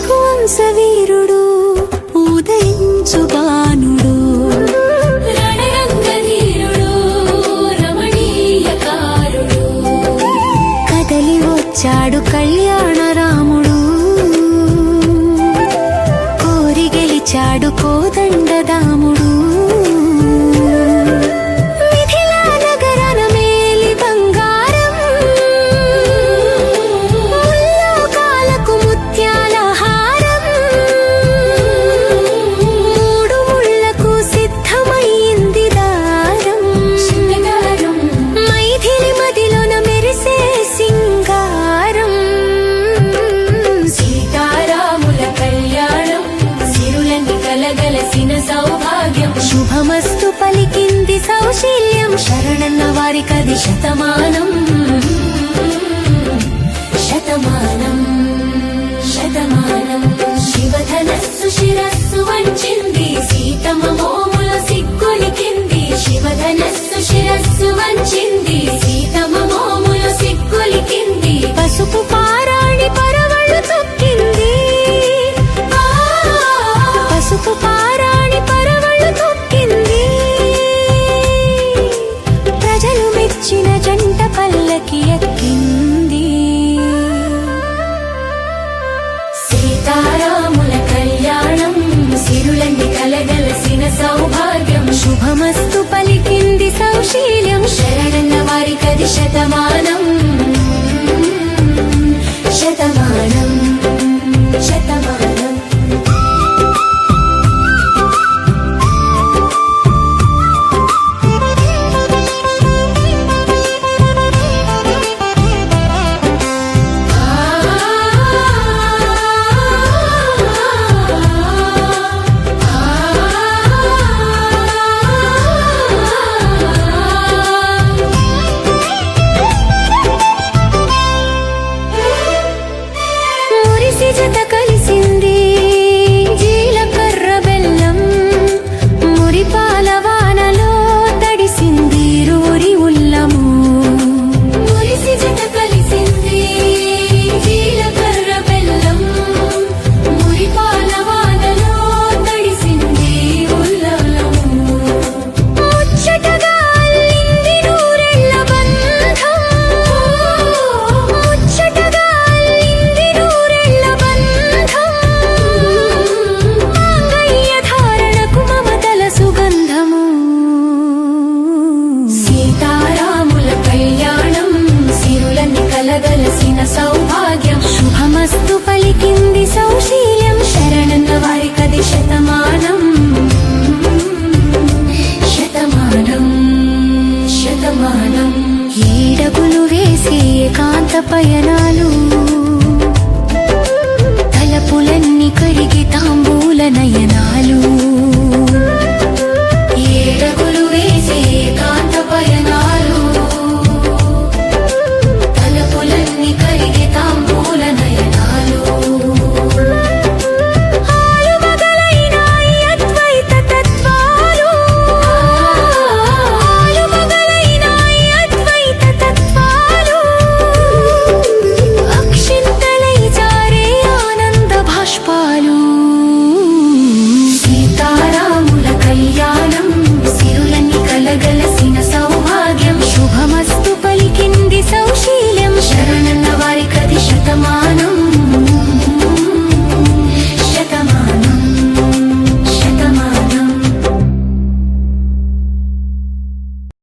రఘువంశవీరుడు ఉదయించు బాణుడు రణరంగధీరుడు రమణీయకారుడు కదలి వచ్చాడు కళ్యాణ రాముడు కోరి గెలిచాడు కోదండదాముడు శుభమస్తు పలికింది సౌశీల్యం శరణన్న వారికది శతమానం శతమానం శతమానం శివధనస్సు శిరస్సు వంచింది సీతమ్మ మోముల సిగ్గులికింది శివధనస్సు శిరస్సు వంచింది సీతమ్మ మోముల సిగ్గులికింది పసుపు పారాణి పరవళ్ళు తొక్కింది పసుపు పారాణి పరవళ్ళు తొక్కింది ప్రజలు మెచ్చిన జంట పల్లకి ఎక్కింది సీతారాముల కళ్యాణం సిరులన్నీ కలగలసిన సౌభాగ్యం శుభమస్తు పలికింది సౌశీల్యం శరణన్న వారికది శతమానం శతమానం శతమానం జత కలిసింది జీలకర్ర బెల్లం మురిపాల వానలో తడిసింది రూరి ఉల్లము మురిసి జత కలిసింది జీలకర్ర బెల్లం మురిపాల వానలో తడిసింది ఉల్లము ముచ్చటగా అల్లింది నూరెళ్ళ బంధం ముచ్చటగా అల్లింది నూరెళ్ళ సుగంధము సీతారాముల కళ్యాణం సిరులన్నీ కలగలసిన సౌభాగ్యం శుభమస్తు పలికింది సౌశీల్యం శరణన్న వారికది శతమానం శతమానం శతమానం ఏడగులు వేసే ఏకాంత పయనాలు తలపులన్నీ కడిగి తాంబూల నయనాలు ఏడగులు వేసే ఏకాంత పయనాలు తలపులన్నీ కరిగి తాంబూల నయనాలు ఆలుమగలైనాయి అద్వైత తత్వాలు ఆలుమగలైనాయి అద్వైత తత్వాలు అక్షింతలై జారే ఆనంద భాష్పాలు సీతారాముల కళ్యాణం సిరులన్నీ కలగలసిన సౌభాగ్యం శుభమస్తు పలికింది సౌశీ